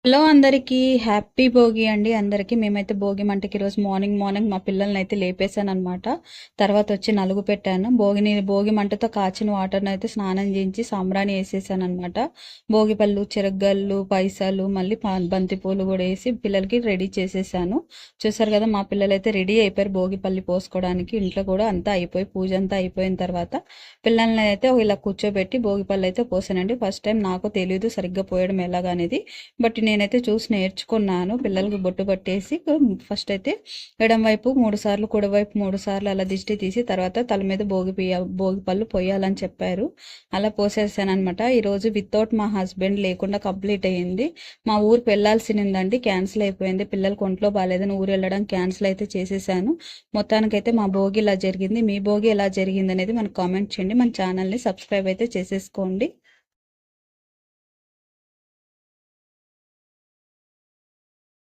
Hello అందరికీ happy Bhogi అండి. అందరికీ మేమైతే భోగి మంటకి ఈరోజు మార్నింగ్ మా పిల్లల్ని అయితే లేపేశాను అనమాట. తర్వాత వచ్చి నలుగు పెట్టాను. భోగి మంటతో కాచిన వాటర్ని అయితే స్నానం చేయించి సాంబ్రాణి వేసేసాను అనమాట. భోగిపళ్ళు, చెరగళ్ళు, పైసలు, మళ్ళీ బంతిపూలు కూడా వేసి పిల్లలకి రెడీ చేసేసాను. చూసారు కదా, మా పిల్లలు అయితే రెడీ అయిపోయారు భోగిపల్లి పోసుకోవడానికి. ఇంట్లో కూడా అంతా అయిపోయి పూజ అంతా అయిపోయిన తర్వాత పిల్లల్ని అయితే ఇలా కూర్చోబెట్టి భోగిపల్లి అయితే పోసానండి. ఫస్ట్ టైం నాకు తెలియదు సరిగ్గా పోయడం ఎలాగనేది, బట్ నేనైతే చూసి నేర్చుకున్నాను. పిల్లలకి బొట్టు పట్టేసి ఫస్ట్ అయితే ఎడం వైపు 3 సార్లు, కుడివైపు 3 సార్లు అలా దిష్టి తీసి తర్వాత తల మీద భోగి పళ్ళు పోయాలని చెప్పారు. అలా పోసేసాను అనమాట. ఈరోజు వితౌట్ మా హస్బెండ్ లేకుండా కంప్లీట్ అయ్యింది. మా ఊరికి వెళ్ళాల్సిందండి, క్యాన్సిల్ అయిపోయింది. పిల్లలకి ఒంట్లో బాగాలేదని ఊరు వెళ్ళడం క్యాన్సిల్ అయితే చేసేసాను. మొత్తానికైతే మా భోగి ఇలా జరిగింది. మీ భోగి ఎలా జరిగింది అనేది మనకు కామెంట్ చేయండి. మన ఛానల్ని సబ్స్క్రైబ్ అయితే చేసేసుకోండి.